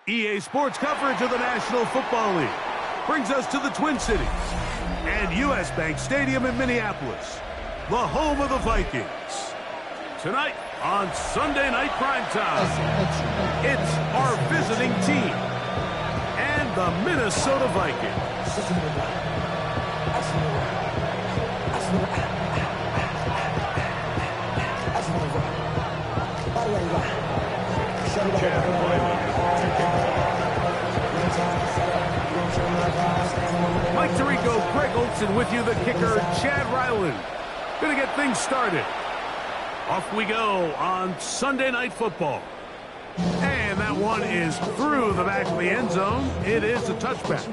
EA Sports coverage of the National Football League brings us to the Twin Cities and U.S. Bank Stadium in Minneapolis, the home of the Vikings. Tonight on Sunday Night Primetime, it's our visiting team and the Minnesota Vikings. Mike Tirico, Greg Olson with you, the kicker, Chad Ryland. Gonna get things started. Off we go on Sunday Night Football. And that one is through the back of the end zone. It is a touchback.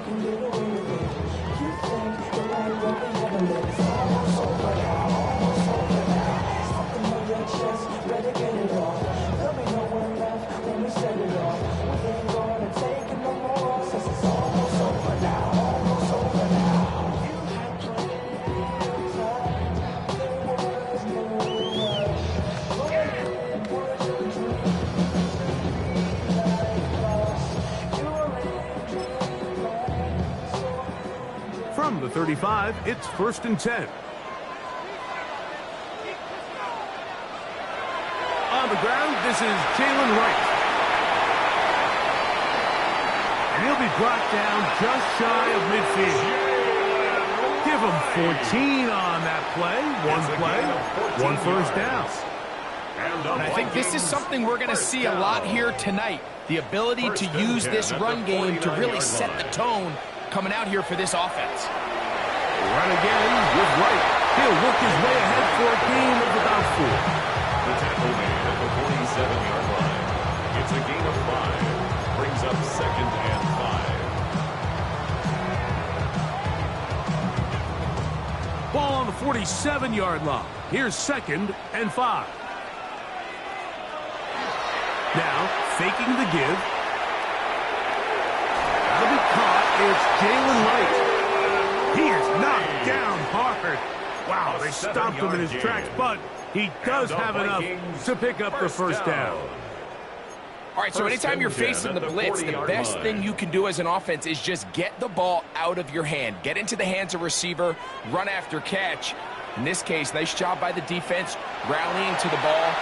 From the 35, it's 1st and 10. On the ground, this is Jalen Wright. And he'll be brought down just shy of midfield. Give him 14 on that play. One first down. And I think this is something we're going to see a lot here tonight. The ability to use this run game to really set the tone coming out here for this offense. Run again with Wright. He'll work his way ahead for a gain of about 4. The tackle made at the 47-yard line. It's a gain of 5. Brings up 2nd and 5. Ball on the 47-yard line. Here's 2nd and 5. Now, faking the give. That'll be caught. It's Jalen Wright. He is knocked down hard. Wow, they stopped him in his tracks, but he does have enough to pick up the first down. All right, so anytime you're facing the blitz, the best thing you can do as an offense is just get the ball out of your hand. Get into the hands of receiver, run after catch. In this case, nice job by the defense, rallying to the ball.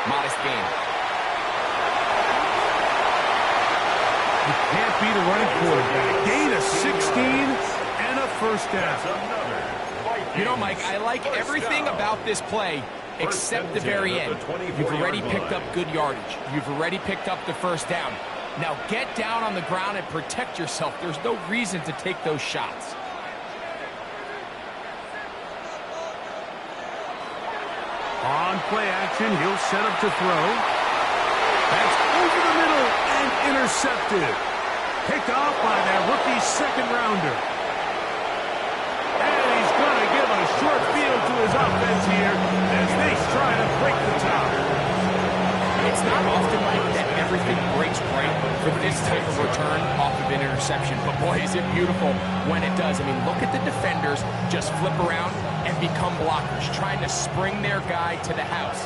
Modest gain. You can't beat a running quarterback. Gain of 16 and a first down. You know, Mike, I like everything about this play except the very end. You've already picked up good yardage. You've already picked up the first down. Now get down on the ground and protect yourself. There's no reason to take those shots. On play action, he'll set up to throw. That's over the middle and intercepted. Picked off by that rookie second-rounder. And he's going to give a short field to his offense here as they try to break the top. It's not often like that everything breaks right for this type of return off of an interception. But boy, is it beautiful when it does. I mean, look at the defenders just flip around and become blockers, trying to spring their guy to the house.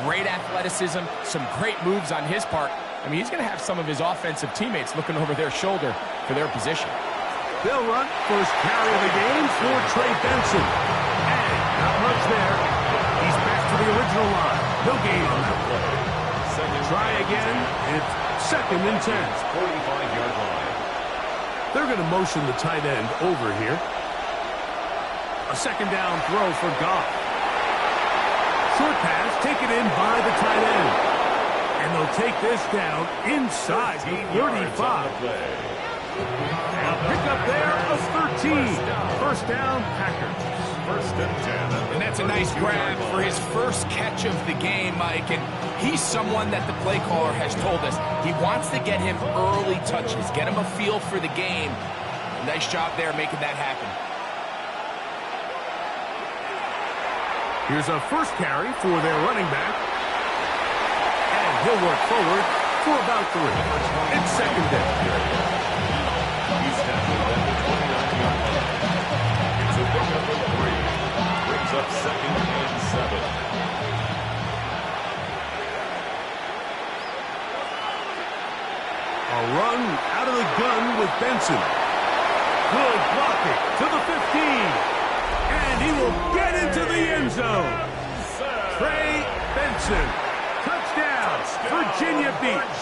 Great athleticism, some great moves on his part. I mean, he's going to have some of his offensive teammates looking over their shoulder for their position. They'll run first carry of the game for Trey Benson. And not much there. He's back to the original line. No gain on that play. Try again. It's 2nd and 10. 45-yard line. They're going to motion the tight end over here. A 2nd down throw for Goff. Short pass taken in by the tight end. And they'll take this down inside the 35. And pick up there of 13. First down, Packers. 1st and 10. And that's a nice grab for his first catch of the game, Mike. And he's someone that the play caller has told us he wants to get him early touches, get him a feel for the game. Nice job there making that happen. Here's a first carry for their running back. And he'll work forward for about 3. It's 2nd down. He's tackled at the 29-yard line. It's a pickup of 3. Brings up 2nd and 7. A run out of the gun with Benson. Good blocking to the 15. And he will get into the end zone. Trey Benson. Touchdown, Virginia Beach.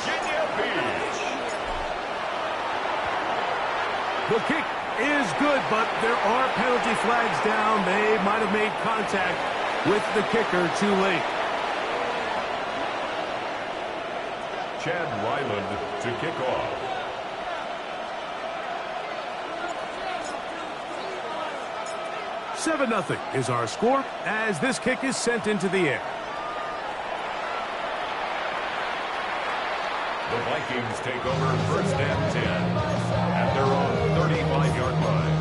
The kick is good, but there are penalty flags down. They might have made contact with the kicker too late. Chad Ryland to kick off. "7-0 is our score as this kick is sent into the air. The Vikings take over first and 10 at their own 35-yard line.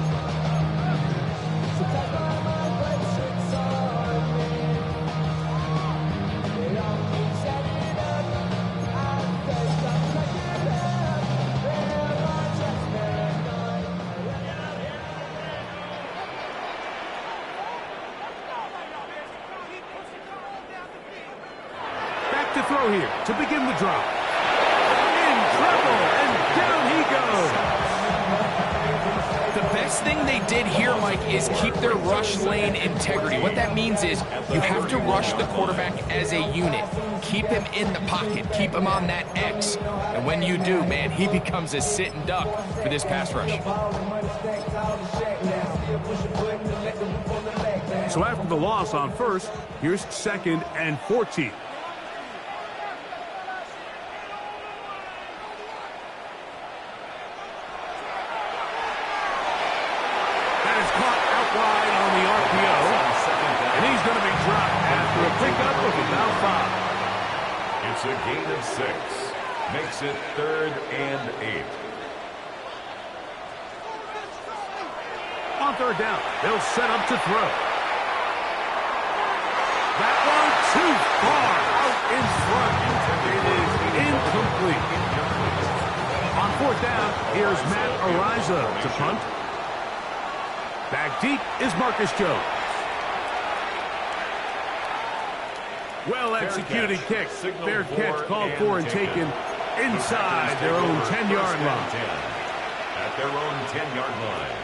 Back to throw here to begin the drive. In trouble, and down he goes. The best thing they did here, Mike, is keep their rush lane integrity. What that means is you have to rush the quarterback as a unit. Keep him in the pocket. Keep him on that X. And when you do, man, he becomes a sitting duck for this pass rush. So after the loss on first, here's 2nd and 14. That is caught out wide on the RPO. And he's going to be dropped after a pickup of about 5. It's a gain of 6. Makes it 3rd and 8. On 3rd down, they'll set up to throw. That one too far out in front. It is incomplete. On 4th down, here's Matt Ariza to punt. Back deep is Marcus Jones. Well-executed kick. Fair catch called for and taken inside their own 10-yard line. At their own 10-yard line.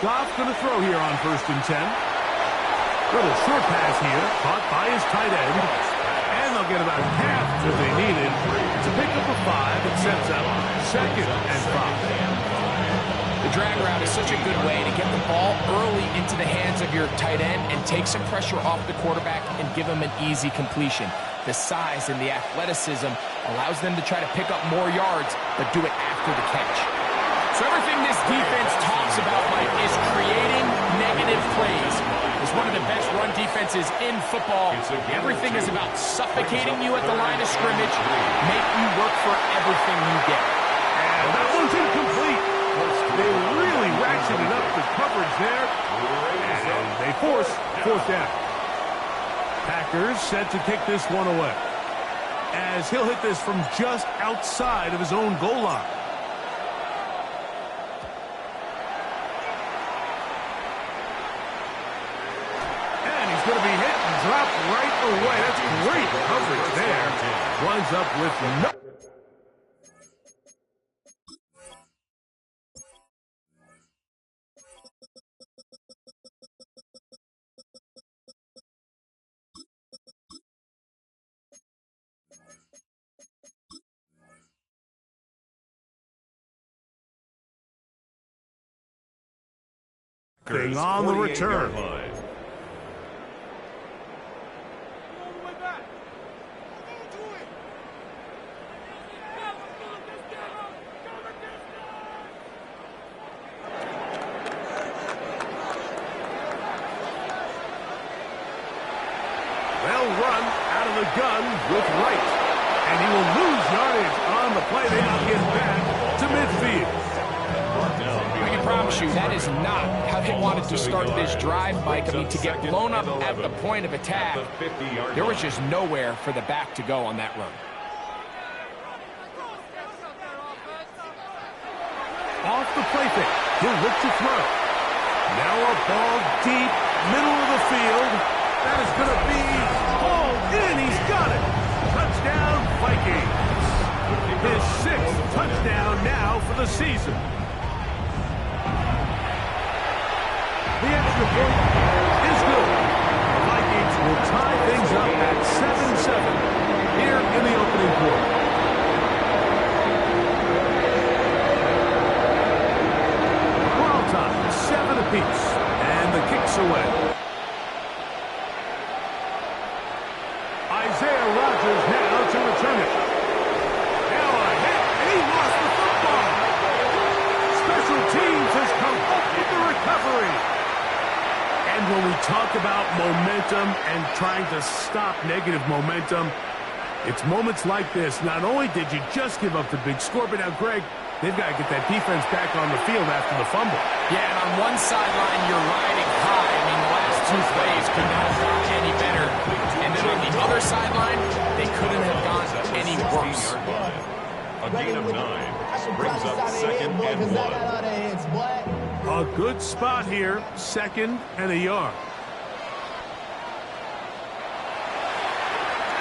Goff's going to throw here on 1st and 10. Little short pass here, caught by his tight end. And they'll get about half that they needed to pick up a 5 and sets up 2nd and 5. The drag route is such a good way to get the ball early into the hands of your tight end and take some pressure off the quarterback and give him an easy completion. The size and the athleticism allows them to try to pick up more yards, but do it after the catch. So everything this defense talks about, Mike, is creating negative plays. It's one of the best run defenses in football. Everything is about suffocating you at the line of scrimmage, make you work for everything you get. And that one's incomplete. They really ratcheted up the coverage there, and they force 4th down. Packers set to kick this one away, as he'll hit this from just outside of his own goal line. Going to be hit and dropped right away. That's great coverage there. Winds up with no. Thing on the return. They'll run out of the gun with Wright. And he will lose yardage on the play. They now get back to midfield. I can promise you that is not how they wanted to start this drive, Mike. I mean, to get blown up at the point of attack, there was just nowhere for the back to go on that run. Off the play fake. He'll look to throw. Now a ball deep, middle of the field. That is going to be hauled in. He's got it. Touchdown, Vikings. His 6th touchdown now for the season. The extra point is good. The Vikings will tie things up at 7-7 here in the opening quarter. We're on top, 7 apiece, and the kick's away. Isaiah Rodgers now to return it. Now a hit, and he lost the football. Special teams has come up with the recovery. And when we talk about momentum and trying to stop negative momentum, it's moments like this. Not only did you just give up the big score, but now, Greg, they've got to get that defense back on the field after the fumble. Yeah, and on one sideline, you're riding high. I mean, the last 2 plays could not have gone any better. And then on the other sideline, they couldn't have gone any worse. A gain of 9 brings up 2nd and 1. A good spot here, 2nd and a yard.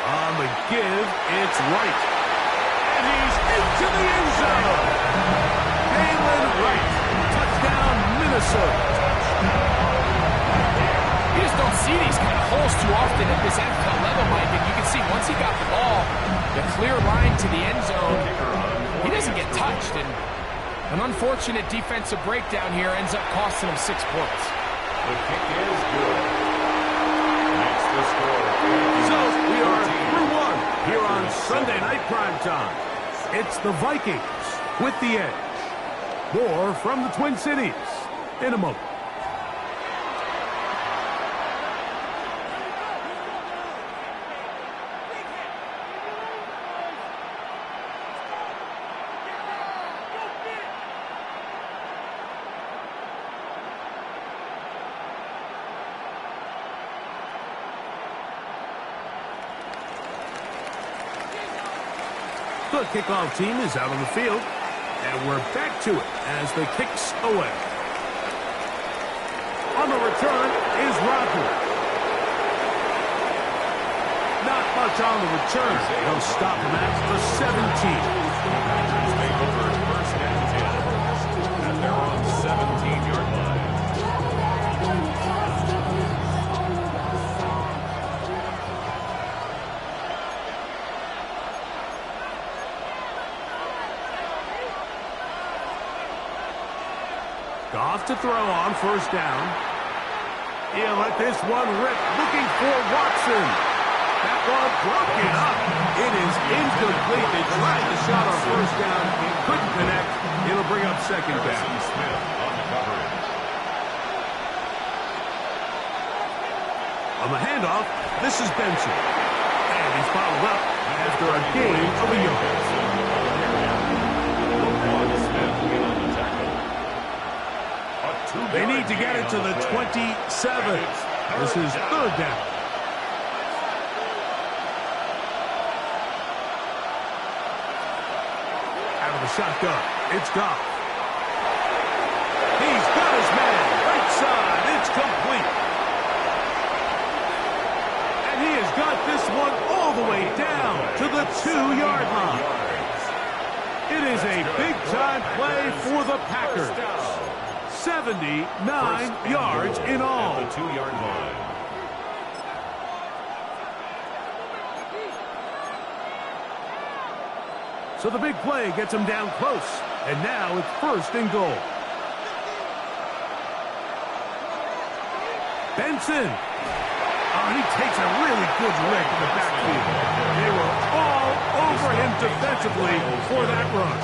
On the give, it's Wright. And he's into the end zone. Jalen Wright, touchdown, Minnesota. You just don't see these kind of holes too often at this NFL level, Mike. And you can see once he got the ball, the clear line to the end zone, he doesn't get touched. And an unfortunate defensive breakdown here ends up costing him 6 points. The kick is good. That's the score. So we are through 1 here on Sunday Night Primetime. It's the Vikings with the edge. More from the Twin Cities in a moment. The kickoff team is out on the field, and we're back to it as the kick's away. On the return is Rodgers. Not much on the return. They'll stop him at the 17. Packers make over 1st and 10 at their own 17-yard line. Goff to throw on 1st down. He'll let this one rip, looking for Watson. That ball broken up. It is incomplete. They tried the shot on 1st down. Couldn't connect. It'll bring up 2nd down. Smith on the coverage. On the handoff, this is Benson. And he's followed up after a gain of a yard. They need to get it to the 27. This is 3rd down. Out of the shotgun, it's Goff. He's got his man. Right side, it's complete. And he has got this one all the way down to the 2-yard line. It is a big-time play for the Packers. 79 yards in all. The 2-yard line. So the big play gets him down close. And now it's 1st and goal. Benson. Oh, he takes a really good lick in the backfield. They were all over him defensively for that run.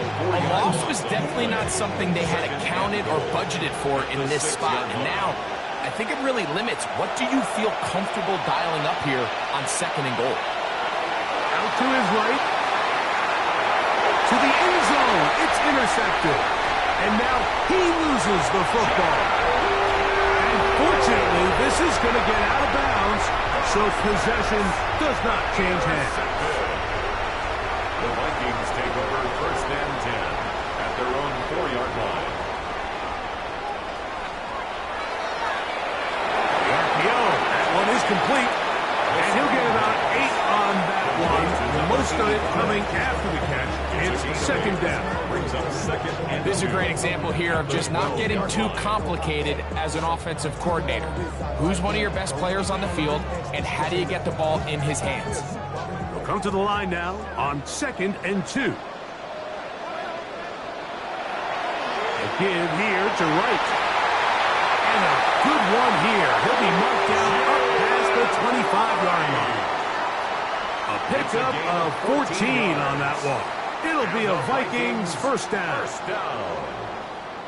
A loss was definitely not something they had accounted or budgeted for in this spot. And now, I think it really limits what do you feel comfortable dialing up here on 2nd and goal. Out to his right. To the end zone. It's intercepted. And now he loses the football. And fortunately, this is going to get out of bounds, so possession does not change hands. The Vikings take over 1st and 10 at their own 17-yard line. The RPO, that one is complete. And he'll get about 8 on that one. Most of it coming after the catch. It's second down. Brings up second and This is a great example here of just not getting too complicated as an offensive coordinator. Who's one of your best players on the field, and how do you get the ball in his hands? We'll come to the line now on 2nd and 2. A give here to Wright. And a good one here. He'll be marked down up past the 25-yard line. A pickup of 14 on that one. It'll be a Vikings first down.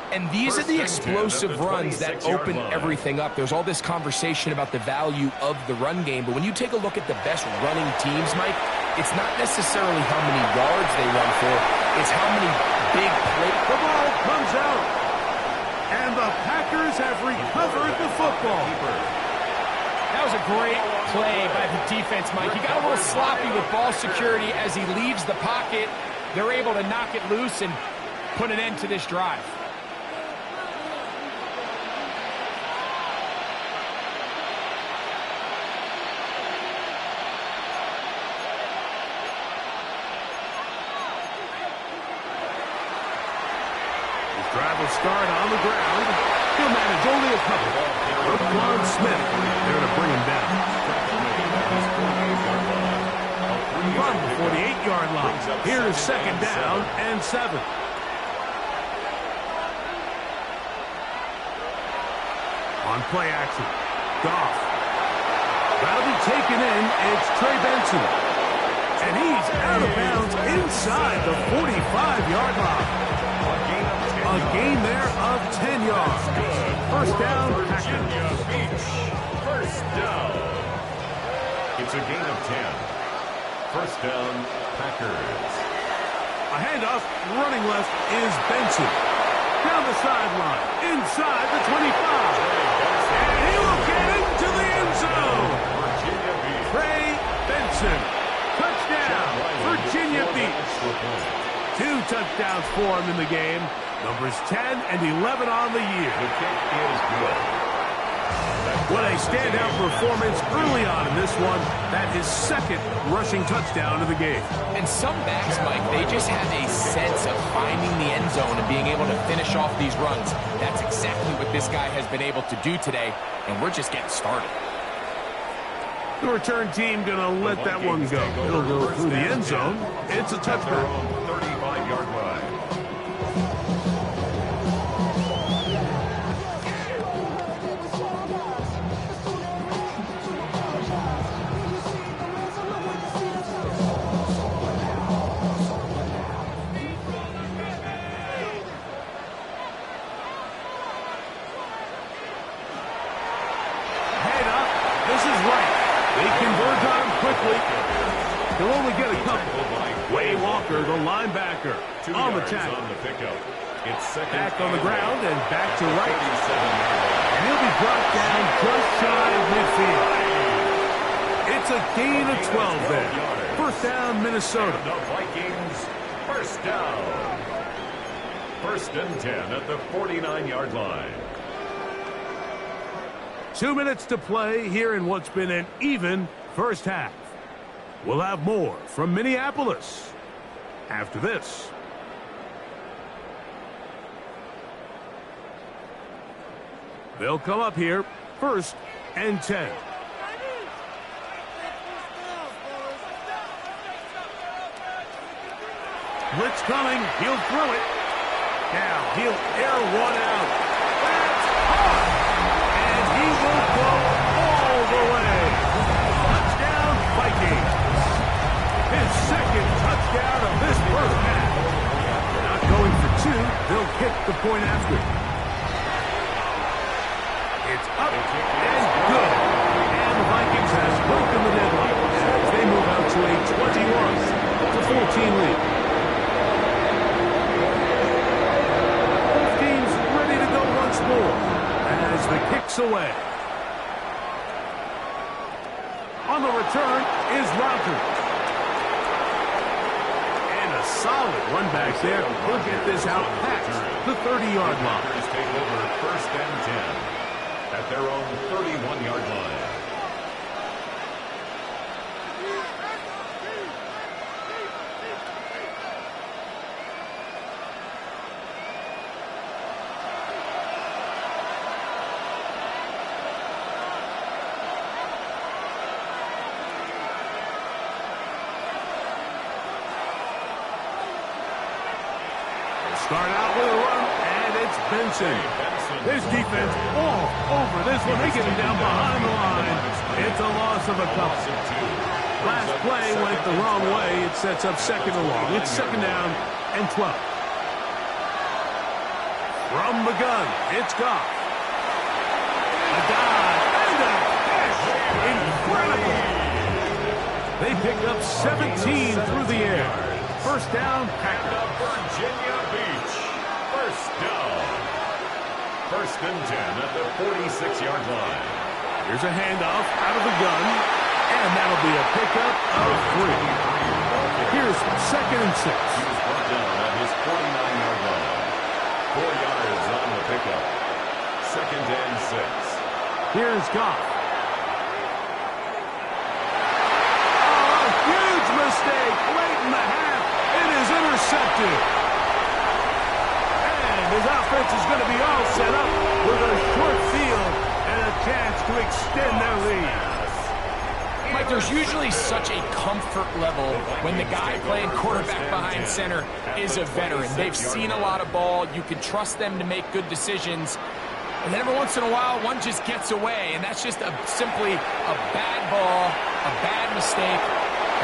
And these are the explosive runs that open everything up. There's all this conversation about the value of the run game, but when you take a look at the best running teams, Mike, it's not necessarily how many yards they run for, it's how many big plays. The ball comes out, and the Packers have recovered the football. That was a great play by the defense, Mike. He got a little sloppy with ball security as he leaves the pocket. They're able to knock it loose and put an end to this drive. This drive will start on the ground. He'll manage only a couple. Roquan Smith there to bring him down. From the 48-yard line. Here's second down and 7. On play action. Goff. That'll be taken in. It's Trey Benson. And he's out of bounds inside the 45-yard line. A gain there of 10 yards. First down, Packers. First down. It's a gain of 10. First down, Packers. A handoff, running left is Benson. Down the sideline, inside the 25. And he will get into the end zone. Trey Benson. Touchdown, Virginia Beach. 2 touchdowns for him in the game. Numbers 10 and 11 on the year. The kick is good. What a standout performance early on in this one. That is second rushing touchdown of the game. And some backs, Mike, they just have a sense of finding the end zone and being able to finish off these runs. That's exactly what this guy has been able to do today, and we're just getting started. The return team going to let that one go. It'll go through the end zone. It's a touchdown. 35-yard line. He'll only get a couple. Way Walker, the linebacker, on the tackle. On the pickup. It's second back on the ground and back to right. 37. And he'll be brought down just shy of midfield. It's a gain of 12 there. First down, Minnesota. The Vikings, first down. First and 10 at the 49-yard line. 2 minutes to play here in what's been an even first half. We'll have more from Minneapolis after this. They'll come up here, first and 10. Blitz coming. He'll throw it. Now he'll air one out. That's hard. And he will go all the way. Touchdown, Vikings. His second touchdown of this first half. Not going for 2. They'll kick the point after. It's up and good. And the Vikings has broken the deadlock as they move out to a 21-14 lead. Both teams ready to go once more as the kick's away. On the return is Rodgers. And a A solid run back there. He'll get this out past the 30-yard line. Packers take over 1st and 10 at their own 31-yard line. Start out with a run, and it's Benson. His defense all over this one. They get him down behind the line. It's a loss of a couple. Last play went the wrong way. It sets up 2nd and long. It's 2nd down and 12. From the gun, it's Goff. A dive and a catch. Incredible. They pick up 17 through the air. 1st down, Packers. Virginia Beach. 1st down. 1st and 10 at the 46-yard line. Here's a handoff out of the gun, and that'll be a pickup of 3. Here's 2nd and 6. He was brought down at his 49-yard line. 4 yards on the pickup. 2nd and 6. Here's Goff. Oh, a huge mistake late in the half. It is intercepted. And his offense is going to be all set up with a short field and a chance to extend their lead. Mike, there's usually such a comfort level when the guy playing quarterback behind center is a veteran. They've seen a lot of ball. You can trust them to make good decisions. And then every once in a while, one just gets away, and that's just simply a bad ball, a bad mistake.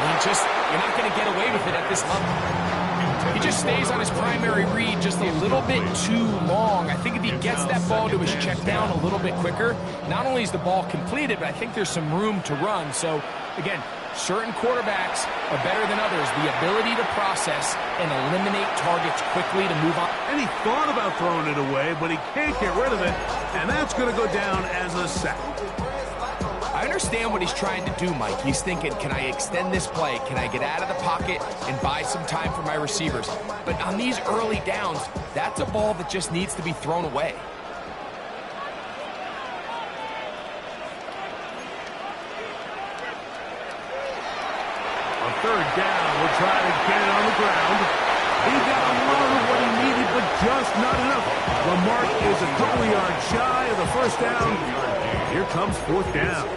And you're not going to get away with it at this level. He just stays on his primary read just a little bit too long. I think if he gets that ball to his check down a little bit quicker, not only is the ball completed, but I think there's some room to run. So, again, certain quarterbacks are better than others. The ability to process and eliminate targets quickly to move on. And he thought about throwing it away, but he can't get rid of it, and that's going to go down as a sack. I understand what he's trying to do, Mike. He's thinking, can I extend this play? Can I get out of the pocket and buy some time for my receivers? But on these early downs, that's a ball that just needs to be thrown away. On 3rd down, we'll try to get it on the ground. He got a lot of what he needed, but just not enough. The mark is a couple of yards shy of the 1st down. Here comes 4th down.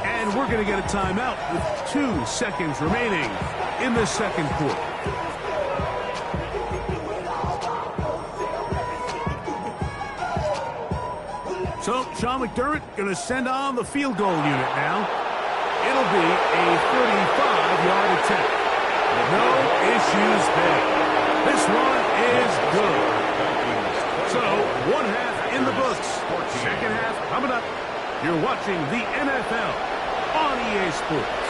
And we're going to get a timeout with 2 seconds remaining in the 2nd quarter. So, Sean McDermott going to send on the field goal unit now. It'll be a 35-yard attempt. No issues there. This one is good. So, 1 half in the books. 2nd half coming up. You're watching the NFL on EA Sports.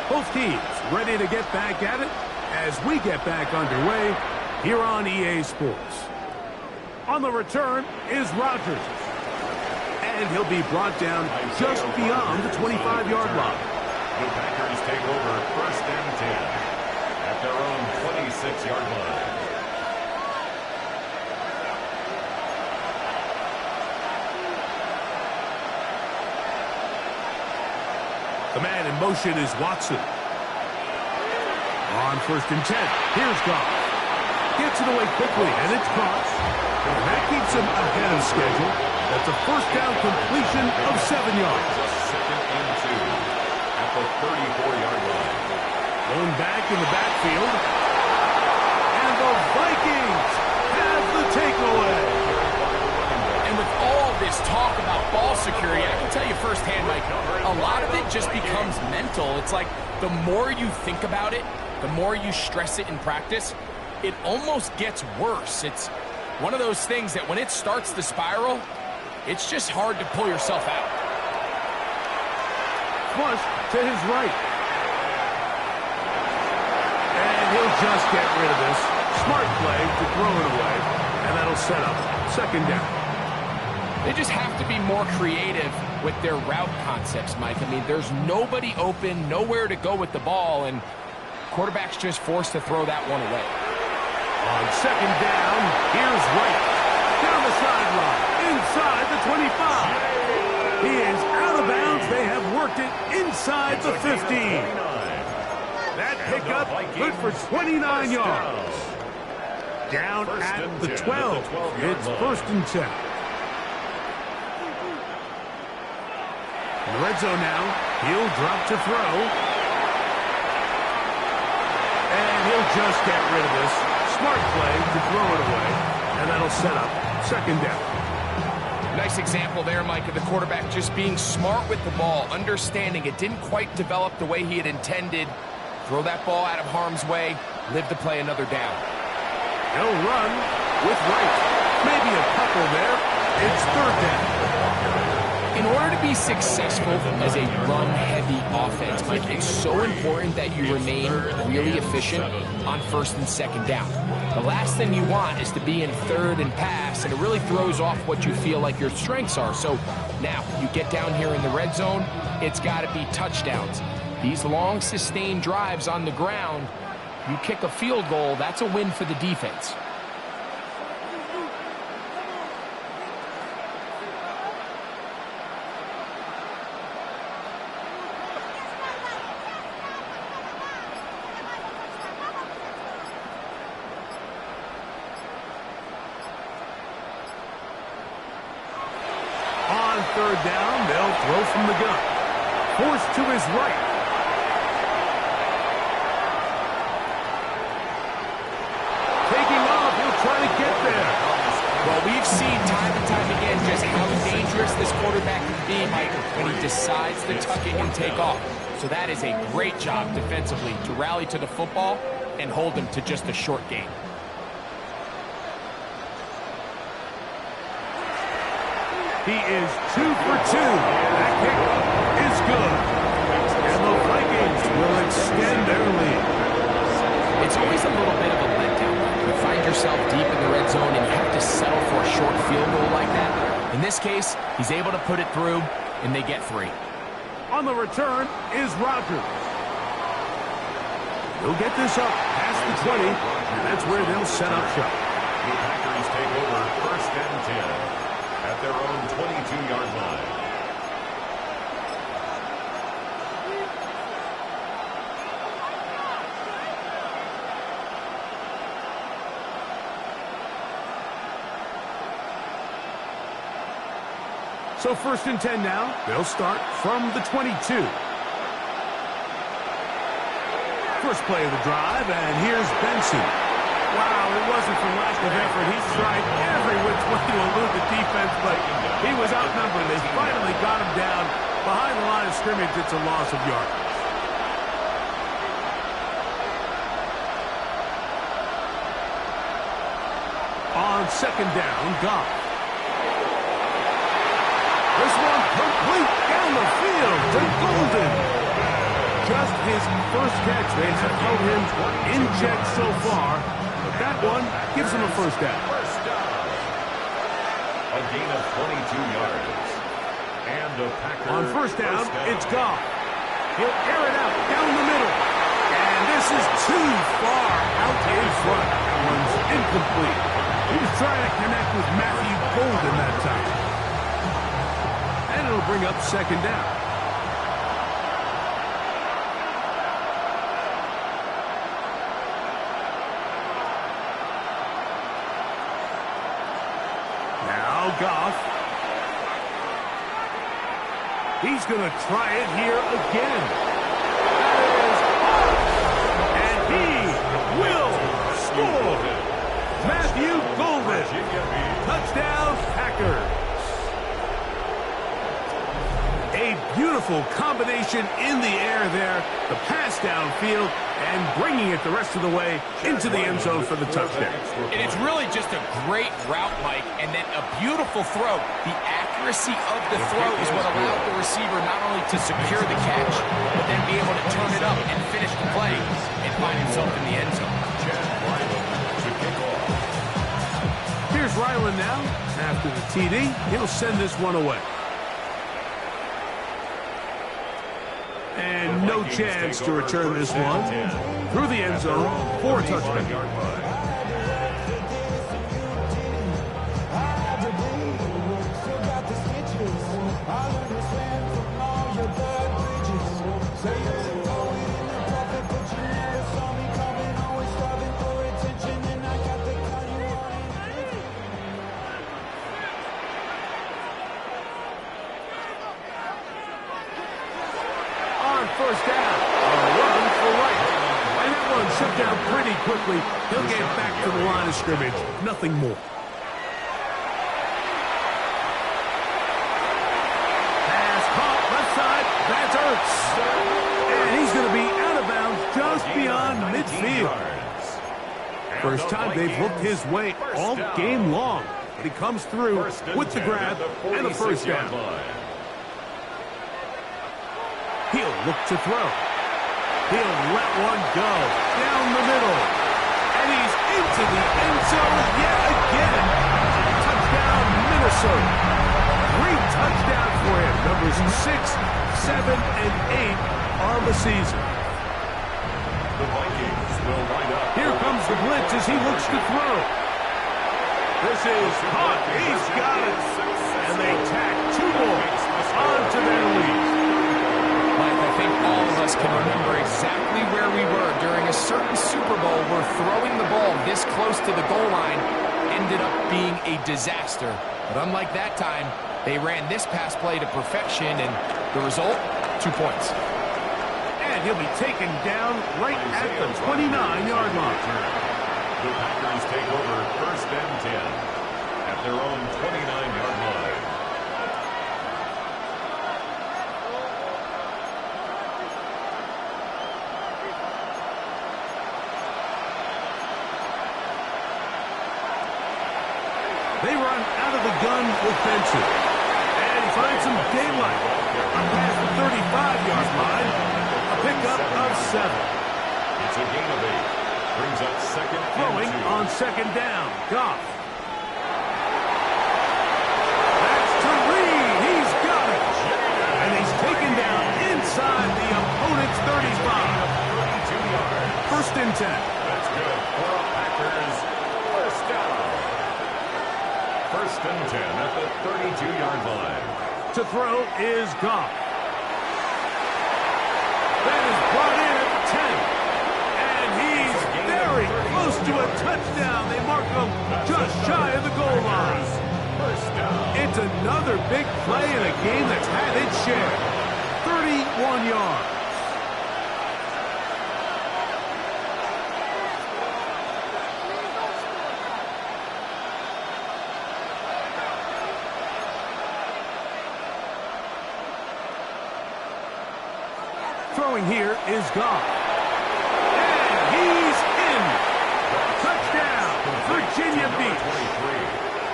Both teams ready to get back at it as we get back underway here on EA Sports. On the return is Rodgers. And he'll be brought down just beyond the 25-yard line. The Packers take over 1st and 10 at their own 26-yard line. The man in motion is Watson. On 1st and 10, here's Goff. Gets it away quickly, and it's caught. And that keeps him ahead of schedule. That's a 1st down completion of 7 yards. 2nd and 2 at the 34-yard line. Going back in the backfield. And the Vikings have the takeaway. And with all this talk about ball security, I can tell you firsthand, Mike, a lot of it just becomes mental. It's like the more you think about it, the more you stress it in practice, it almost gets worse. It's one of those things that when it starts to spiral, it's just hard to pull yourself out. Flush to his right. And he'll just get rid of this. Smart play to throw it away, and that'll set up second down. They just have to be more creative with their route concepts, Mike. I mean, there's nobody open, nowhere to go with the ball, and quarterback's just forced to throw that one away. On second down, here's Wright. Down the sideline, inside the 25. He is out of bounds. They have worked it inside the 15. That pickup good for 29 yards. Down at the 12. It's first and 10. In the red zone now, he'll drop to throw. And he'll just get rid of this. Smart play to throw it away. And that'll set up second down. Nice example there, Mike, of the quarterback just being smart with the ball, understanding it didn't quite develop the way he had intended. Throw that ball out of harm's way, live to play another down. He'll run with Wright. Maybe a couple there. It's third down. In order to be successful as a run-heavy offense, Mike, it's so important that you remain really efficient on first and second down. The last thing you want is to be in third and pass, and it really throws off what you feel like your strengths are. So now you get down here in the red zone, it's got to be touchdowns. These long, sustained drives on the ground, you kick a field goal, that's a win for the defense. Third down, they'll throw from the gun. Forced to his right. Taking off, he'll try to get there. Well, we've seen time and time again just how dangerous this quarterback can be, Mike, when he decides to tuck it and take off. So that is a great job defensively to rally to the football and hold him to just a short gain. He is 2 for 2. That kick is good. And the Vikings will extend their lead. It's always a little bit of a letdown. You find yourself deep in the red zone and you have to settle for a short field goal like that. In this case, he's able to put it through, and they get 3. On the return is Rodgers. He'll get this up past the 20, and that's where they'll set up shop. The Packers take over first and 10. At their own 22-yard line. So first and 10 now. They'll start from the 22. First play of the drive, and here's Benson. Wow, it wasn't for lack of effort. He tried every which way to elude the defense, but he was outnumbered. They finally got him down. Behind the line of scrimmage, it's a loss of yards. On second down, Goff. This one complete down the field to Golden. Just his first catch. They have held him in check so far. That one gives him a first down. A gain of 22 yards. And a Packer on first down, it's Goff. He'll air it out down the middle. And this is too far out in front. That one's incomplete. He was trying to connect with Matthew Golden that time. And it'll bring up second down. Goff. He's going to try it here again. That is off. And he will score. Matthew Golden. Touchdown, Packers. A beautiful combination in the air there. The pass downfield and bringing it the rest of the way into the end zone for the touchdown. And it's really just a great route, Mike, and then a beautiful throw. The accuracy of the throw is what allowed the receiver not only to secure the catch, but then be able to turn it up and finish the play and find himself in the end zone. Here's Ryland now. After the TD, he'll send this one away. And no chance to return this one. Through the end zone for a touchdown. First down, a run for right. And that one shut down pretty quickly. He'll get back to the line of scrimmage. Nothing more. Pass caught left side. That's Ertz. And he's going to be out of bounds just beyond midfield. First time they've looked his way all game long. But he comes through with the grab and the first down. He'll look to throw. He'll let one go down the middle. And he's into the end zone yet again. Touchdown, Minnesota. 3 touchdowns for him. Numbers 6, 7, and 8 on the season. The Vikings will line up. Here comes the blitz as he looks to throw. This is caught. He's got it. And they tack 2 more onto their lead. I think all of us can remember exactly where we were during a certain Super Bowl where throwing the ball this close to the goal line ended up being a disaster. But unlike that time, they ran this pass play to perfection, and the result, 2 points. And he'll be taken down right at the 29-yard line. The Packers take over first and 10 at their own 29-yard line. They run out of the gun with Benson. And he finds some daylight. Past the 35-yard line. A pickup of 7. It's a gain of 8. Brings up second and 2. Throwing on second down. Goff. That's to Reed. He's got it. And he's taken down inside the opponent's 35. 32 yards. First and 10. That's good for a Packers first down. First and 10 at the 32-yard line. To throw is Goff. That is brought in at 10. And he's very close to a touchdown. They mark him just shy of the goal line. First down. It's another big play in a game that's had its share. 31 yards. Throwing here is Goff. And he's in. Touchdown, Virginia Beach.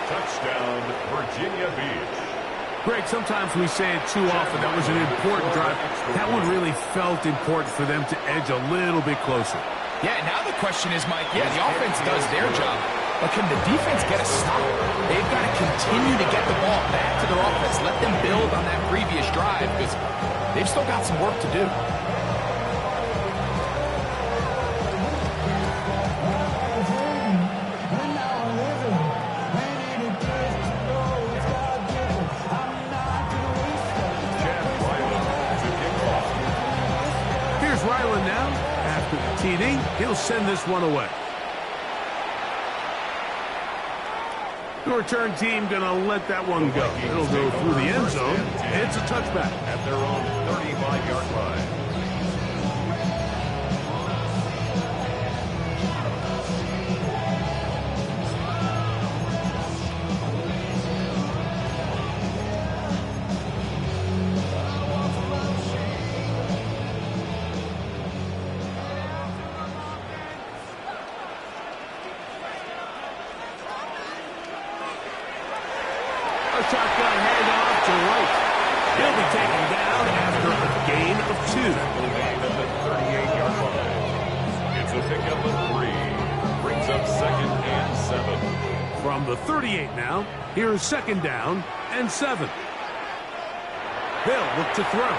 Touchdown, Virginia Beach. Greg, sometimes we say it too often. That was an important drive. That one really felt important for them to edge a little bit closer. Yeah, now the question is, Mike, the offense does their job, but can the defense get a stop? They've got to continue to get the ball back to their offense. Let them build on that previous drive because they've still got some work to do. Here's Ryland now. After the TD, he'll send this one away. The return team going to let that one go. It'll go through the end zone. It's a touchback. At their own 35-yard line. A shotgun handoff to right. He'll be taken down after a gain of 2. At the 38-yard line. It's a pickup of 3. Brings up second and 7. From the 38 now, here's second down and 7. They'll look to throw.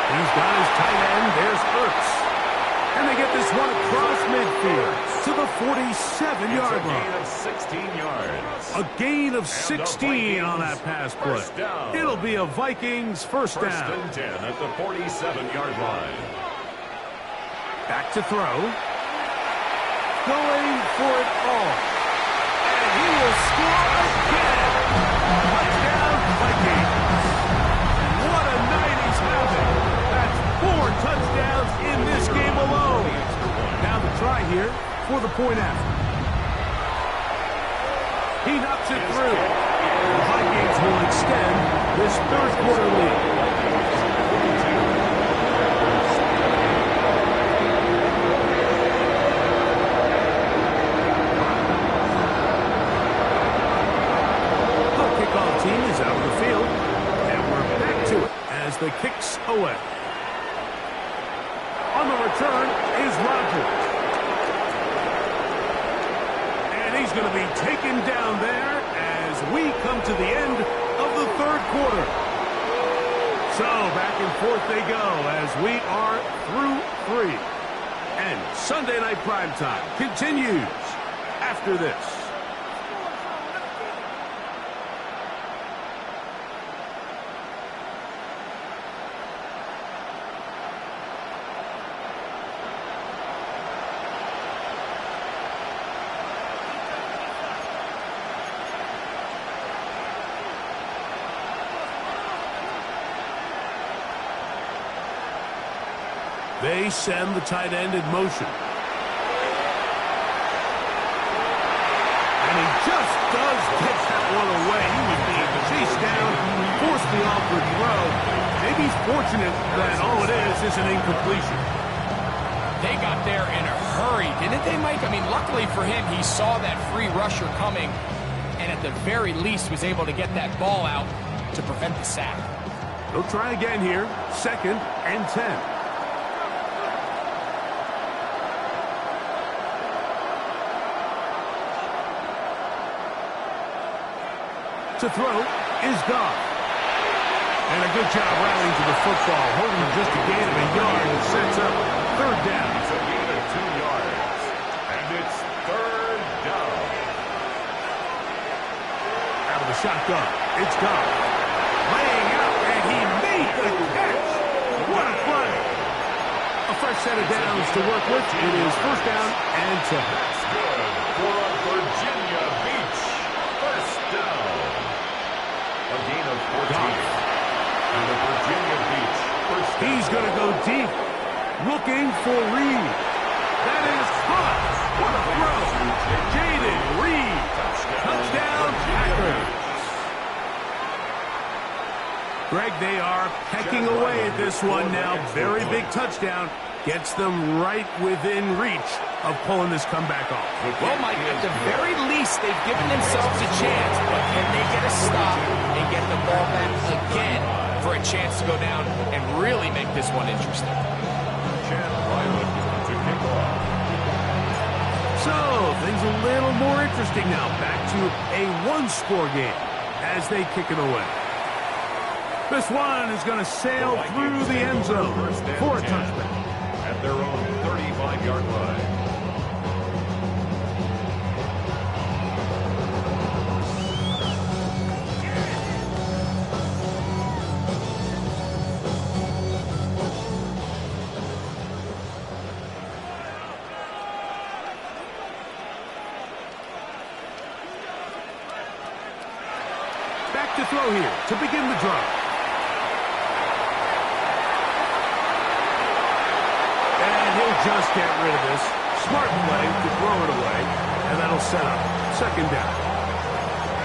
He's got his tight end. There's Ertz. And they get this one across midfield to the 47-yard line. A gain of 16 yards. A gain of 16 on that pass play. It'll be a Vikings first down. First and 10 at the 47-yard line. Back to throw. Going for it all. And he will score again. Touchdown, Vikings. What a night he's having. That's 4 touchdowns in this game alone. Now the try here for the point after. He knocks it through. The Vikings will extend this third quarter lead. Team is out of the field, and we're back to it as the kicks away. On the return is Rodgers. And he's going to be taken down there as we come to the end of the third quarter. So back and forth they go as we are through 3. And Sunday Night Primetime continues after this. They send the tight end in motion. And he just does get that one away. He was being chased down, forced the awkward throw. Maybe he's fortunate that all it is an incompletion. They got there in a hurry, didn't they, Mike? I mean, luckily for him, he saw that free rusher coming, and at the very least was able to get that ball out to prevent the sack. They'll try again here. Second and 10. To throw is Goff. And a good job rallying to the football, holding just a gain of a yard and sets up third down. It's a gain of 2 yards. And it's third down. Out of the shotgun, it's Goff. Laying out, and he made the catch. What a play. A fresh set of downs to work with. It is first down and 10. That's good for a Virginia Beach first down. A gain of 14. And the Virginia Beach first down. He's going to go deep, looking for Reed. That is caught. What a throw. Jaden Reed. Touchdown, Packers. Greg, they are pecking away at this one now. Very big touchdown. Gets them right within reach of pulling this comeback off. Well, Mike, at the very least, they've given themselves a chance, but can they get a stop and get the ball back again for a chance to go down and really make this one interesting? To kick off. So, things a little more interesting now. Back to a one-score game as they kick it away. This one is going to sail through the end zone for a touchback. At their own 35-yard line. Back to throw here to begin the drive. Just get rid of this. Smart play to throw it away, and that'll set up second down.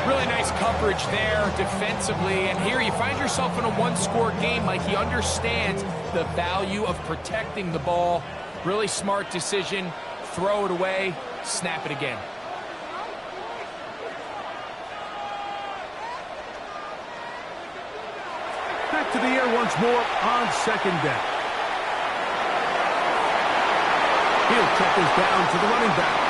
Really nice coverage there defensively, and here you find yourself in a one-score game. Like, he understands the value of protecting the ball. Really smart decision. Throw it away, snap it again. Back to the air once more on second down. He'll check this down to the running back.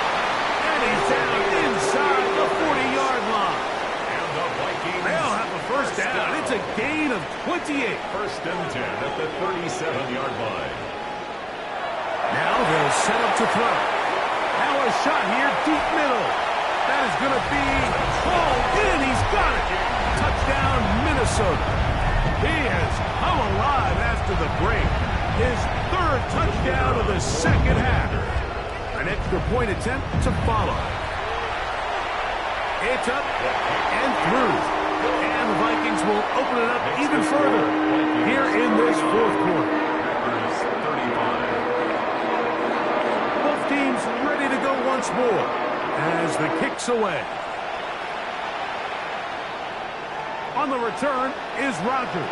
And he's down inside the 40-yard line. And the Vikings. They'll have a first down. It's a gain of 28. First and 10 at the 37-yard line. Now they'll set up to throw. Now a shot here, deep middle. That is going to be hauled in. He's got it. Touchdown, Minnesota. He has come alive after the break. His third touchdown of the second half. An extra point attempt to follow. It's up and through. And the Vikings will open it up even further here in this fourth quarter. Packers 35. Both teams ready to go once more as the kick's away. On the return is Rodgers.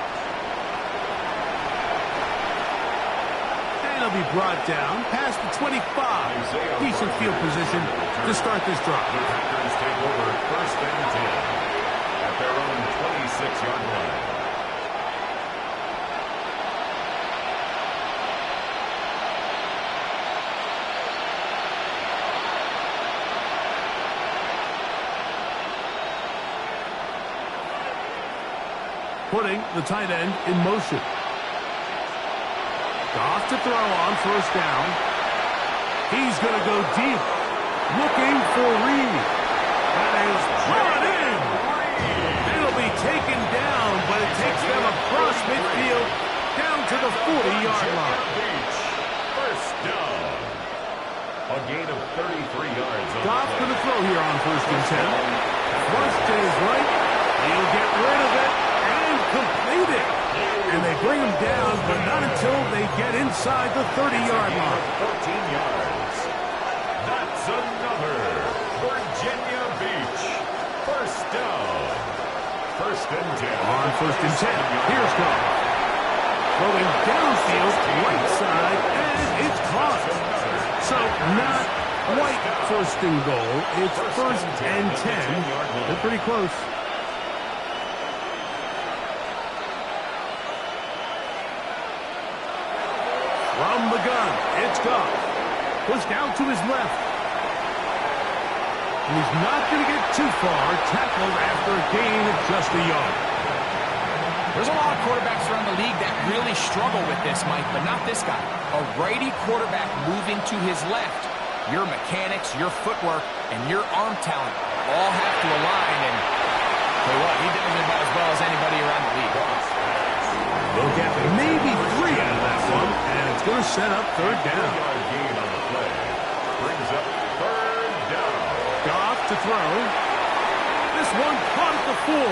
And he'll be brought down past the 25. Decent field position to start this drive. The Packers take over first and 10 at their own 26-yard line. Putting the tight end in motion. Goff to throw on first down. He's going to go deep. Looking for Reed. That is brought in. It'll be taken down, but it takes them across midfield down to the 40-yard line. First down. A gain of 33 yards. Goff going to throw here on first and 10. Thrust to his right. He'll get rid of it. Complete it. And they bring him down, but not until they get inside the 30-yard line. 14 yards. That's another Virginia Beach. First down. First and 10. On first and 10, here's Goff. Throwing downfield, right side, and it's caught. So not quite first and goal. It's first and 10. They're pretty close. From the gun, it's Goff. Pushed out to his left. And he's not going to get too far. Tackled after a gain of just a yard. There's a lot of quarterbacks around the league that really struggle with this, Mike, but not this guy. A righty quarterback moving to his left. Your mechanics, your footwork, and your arm talent all have to align. And tell you what, he does it about as well as anybody around the league. They'll get maybe 3 out of that one, and it's going to set up third down. Gain on the play. Brings up third down. Goff to throw. This one caught at the 4.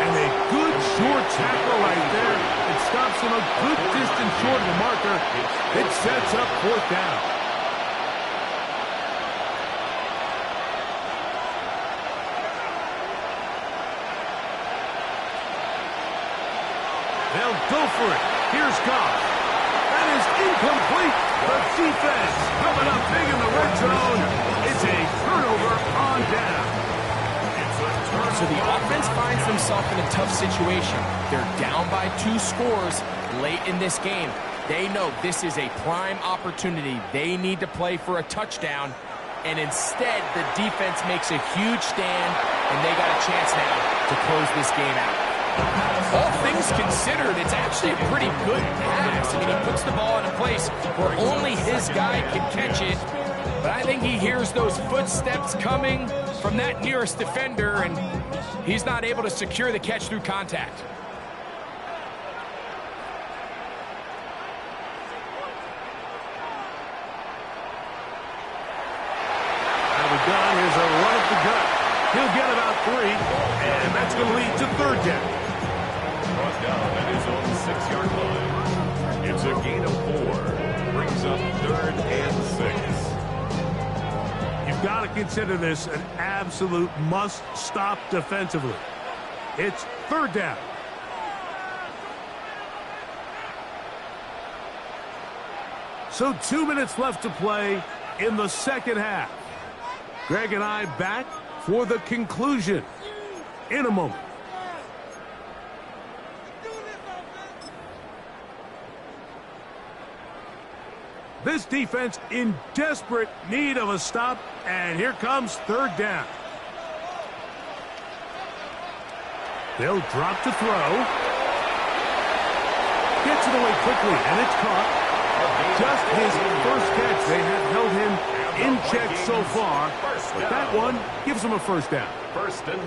And a good short tackle right there. It stops him a good distance short of the marker. It sets up fourth down. They'll go for it. Here's Goff. That is incomplete. The defense coming up big in the red zone. It's a turnover on down. So the offense finds themselves in a tough situation. They're down by 2 scores late in this game. They know this is a prime opportunity. They need to play for a touchdown. And instead, the defense makes a huge stand, and they got a chance now to close this game out. All things considered, it's actually a pretty good pass. I mean, he puts the ball in a place where only his guy can catch it. But I think he hears those footsteps coming from that nearest defender, and he's not able to secure the catch through contact. Out of the gun, here's a run at the gut. He'll get about 3, and that's going to lead to third down. Brought down at his own 6-yard line. It's a gain of 4. Brings up third and 6. You've got to consider this an absolute must-stop defensively. It's third down. So 2 minutes left to play in the second half. Greg and I back for the conclusion in a moment. This defense in desperate need of a stop, and here comes third down. They'll drop to throw. Gets it away quickly, and it's caught. Just his first catch. They have held him in check so far, but that one gives him a first down.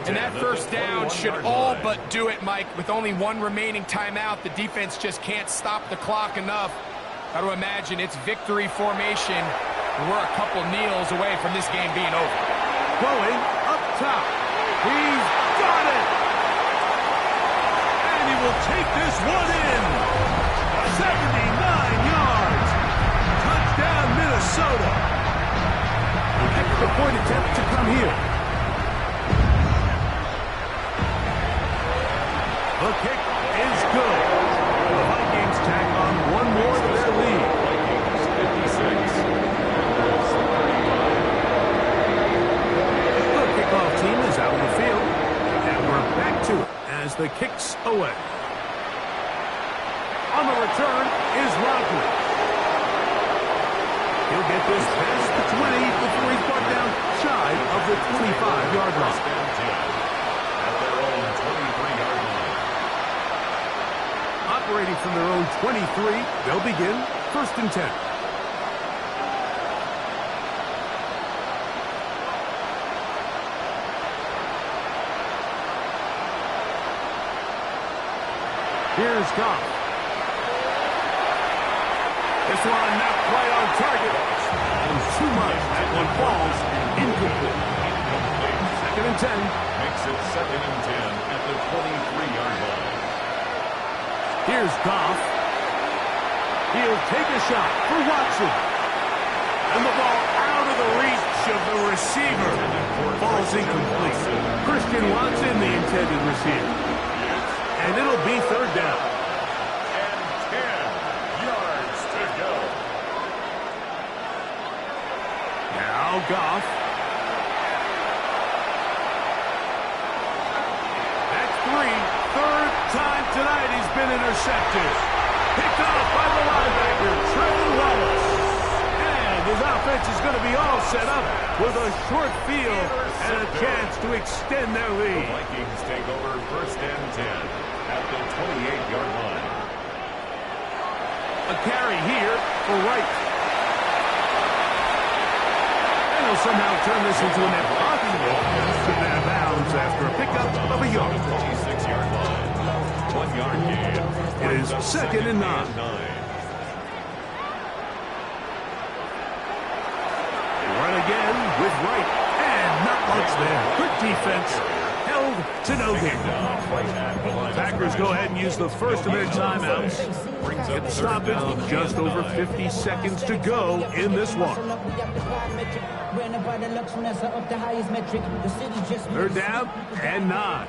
And that first down should all but do it, Mike. With only one remaining timeout, the defense just can't stop the clock enough. Got to imagine it's victory formation. We're a couple kneels away from this game being over. Going up top. He's got it! And he will take this one in. 79 yards. Touchdown, Minnesota. An extra point attempt to come here. The kick is good. The Vikings tack on one more to their lead. The kickoff team is out of the field. And we're back to it as the kick's away. On the return is Rodgers. He'll get this past the 20 before he's brought down shy of the 25-yard line. At their own 23-yard line. Operating from their own 23, they'll begin first and 10. Here's Goff. This one not quite on target. And too much. That one falls incomplete. Second and 10. Makes it second and 10 at the 23-yard line. Here's Goff. He'll take a shot for Watson. And the ball out of the reach of the receiver. Falls incomplete. Christian Watson, the intended receiver. And it'll be third down. And 10 yards to go. Now Goff. That's three. Third time tonight he's been intercepted. Picked off by the linebacker, Trey Wallace. And his offense is going to be all set up with a short field and a chance to extend their The lead. Vikings take over first and 10 at the 28-yard line. A carry here for Wright. And he'll somehow turn this into an impossible to their bounds after a pickup of a yard. 26-yard line. 1 yard gain. It is second and 9. Run again with Wright. And not much there. Good defense. Held to no gain. Packers go ahead and use the first of their timeouts. Get the stoppage with just over 50 seconds to go in this one. Third down and 9.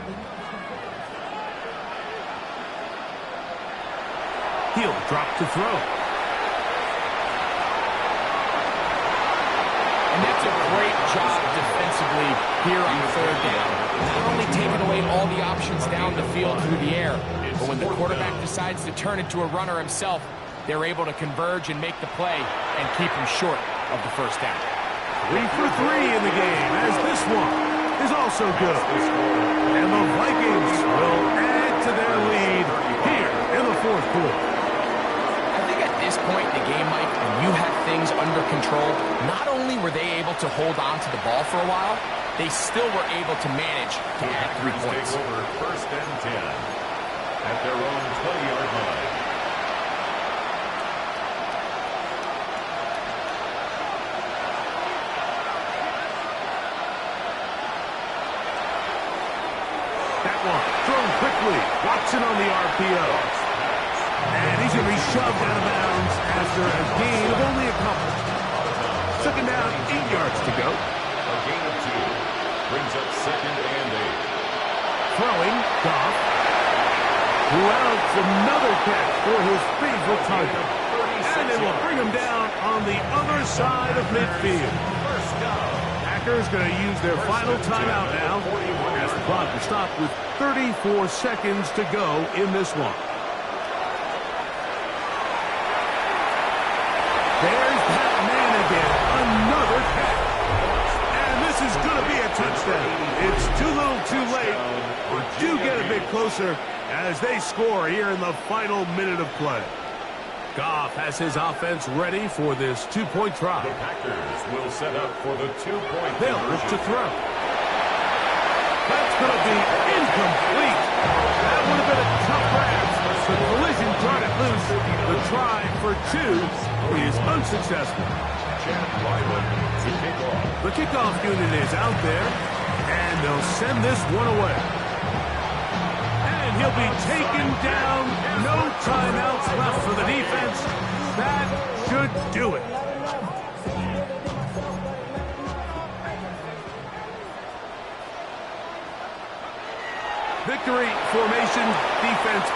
He'll drop to throw. And that's a great job defensively here on third down. Not only taking away all the options down the field through the air, but when the quarterback decides to turn into a runner himself, they're able to converge and make the play and keep him short of the first down. 3 for 3 in the game, as this one is also good. And the Vikings will add to their lead here in the fourth quarter. I think at this point in the game, Mike, when you have things under control, not only were they able to hold on to the ball for a while, they still were able to manage to add 3 points. Take over first and 10 at their own 20-yard line. That one thrown quickly. Watson on the RPO. And he's going to be shoved out of bounds after a gain of only a couple. Second down, 8 yards to go. A gain of 2 brings up second and 8. Throwing, Goff. Who else another catch for his favorite target. And it will bring him down on the other side of midfield. Packers going to use their final timeout now as the clock is stopped with 34 seconds to go in this one. There's too late, but do get a bit closer as they score here in the final minute of play. Goff has his offense ready for this two-point try. The Packers will set up for the two-point They'll look to conversion. throw. That's going to be incomplete. That would have been a tough grab. The collision brought it loose. The try for two is unsuccessful. Chad Ryland to kick off. The kickoff unit is out there, and they'll send this one away. And he'll be taken down. No timeouts left for the defense. That should do it. Victory formation defense.